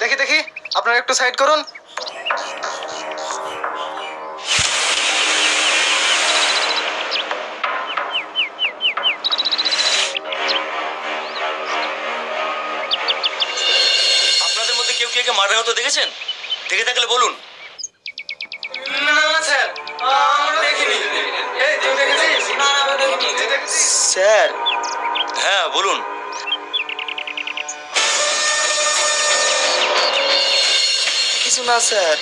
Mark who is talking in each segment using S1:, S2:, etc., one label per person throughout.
S1: দেখি দেখি, আপনারা একটু সাইড করুন।
S2: আপনাদের মধ্যে কেউ কি একে মার্ডার হতে দেখেছেন? দেখে থাকলে বলুন।
S1: না না স্যার, আমরা দেখিনি। এই তুই দেখেছিস? না না, আমরা দেখিনি।
S2: স্যার। হ্যাঁ বলুন।
S1: কিছু না স্যার।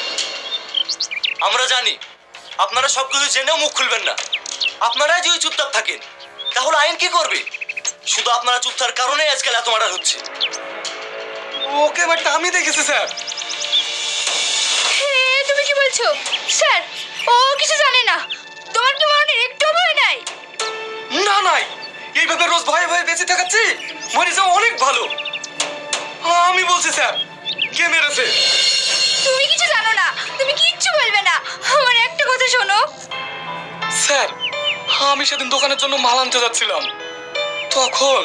S2: আমরা জানি আপনারা সবকিছু জেনেও মুখ খুলবেন না। আপনারাই যদি চুপচাপ থাকেন তাহলে আইন কি করবে? শুধু আপনারা চুপ থাকার কারণেই আজকাল এত মার্ডার হচ্ছে।
S1: ওকে বাট আমি দেখেছি স্যার।
S3: তুমি কি বলছো স্যার? ও কিছু জানে না। তোমার কি মনে একটু ভয় নাই?
S1: না নাই, এইভাবে রোজ ভয়ে ভয়ে বেঁচে থাকাচ্ছি মরে যাওয়া অনেক ভালো। আমি বলছি স্যার, কে মেরেছে?
S3: তুমি কিছু জানো না, তুমি কিচ্ছু বলবে না। আমার একটা কথা শোনো
S1: স্যার, আমি সেদিন দোকানের জন্য মাল আনতে যাচ্ছিলাম, তখন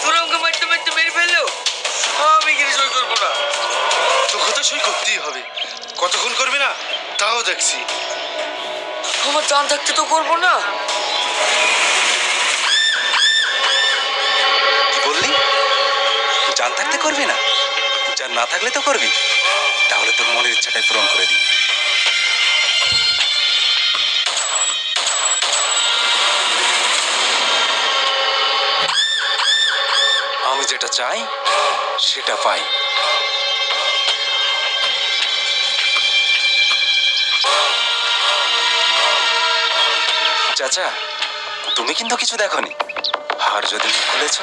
S4: তোরমকে মারতে মারতে মেরে ফেললো। আমি কিন্তু সই করবো না।
S5: তোকে তো সই করতেই হবে। কতক্ষণ করবি না তাও দেখছি।
S4: আমার জান থাকতে তো করবো না।
S5: কি বললি? জান থাকতে করবি না? জান না থাকলে তো করবি। তাহলে তোর মনের ইচ্ছাটাই পূরণ করে দিই। আমি যেটা চাই সেটা পাই। চাচা, তুমি কিন্তু কিছু দেখোনি। আর যদি মুখ খুলেছ,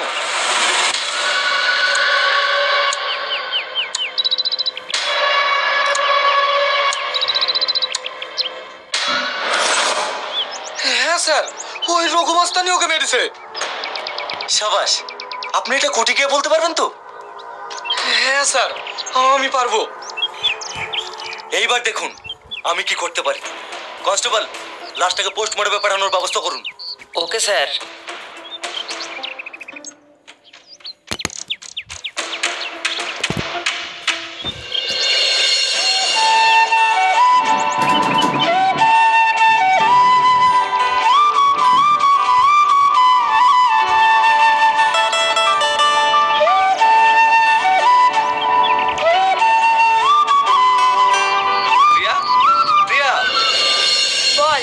S1: হ্যাঁ স্যার, ওই রঘুমাস্তানি ওকে মেরেছে।
S2: সাবাস, আপনি এটা কোর্টে গিয়ে বলতে পারবেন তো?
S1: হ্যাঁ স্যার, আমি পারবো।
S2: এইবার দেখুন আমি কি করতে পারি। কনস্টেবল, লাশটাকে পোস্টমর্টমে পাঠানোর ব্যবস্থা করুন।
S4: Okay sir.
S2: প্রিয়া, প্রিয়া,
S3: বল।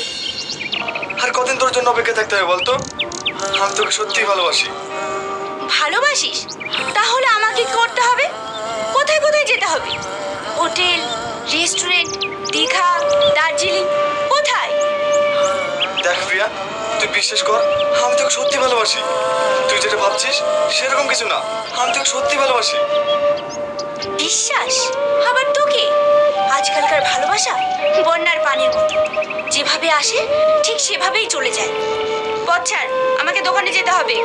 S1: আর কদিন তোর জন্য অপেক্ষা থাকতে হবে বলতো? আমি তোকে সত্যিই ভালোবাসি।
S3: ভালোবাসিস? তাহলে আমাকে কি করতে হবে? কোথায় কোথায় যেতে হবে? হোটেল, রেস্টুরেন্ট, দীঘা, দার্জিলিং, কোথায়?
S1: দেখ প্রিয়া, তুই বিশ্বাস কর, আমি তোকে সত্যি ভালোবাসি। তুই যেটা ভাবছিস সেরকম কিছু না, আমি তোকে সত্যি ভালোবাসি।
S3: বিশ্বাস? আবার তোকে? আজকালকার ভালোবাসা বন্যার পানির মতো, যেভাবে আসে ঠিক সেভাবেই চলে যায়। পথ ছাড়, আমাকে দোকানে যেতে হবে।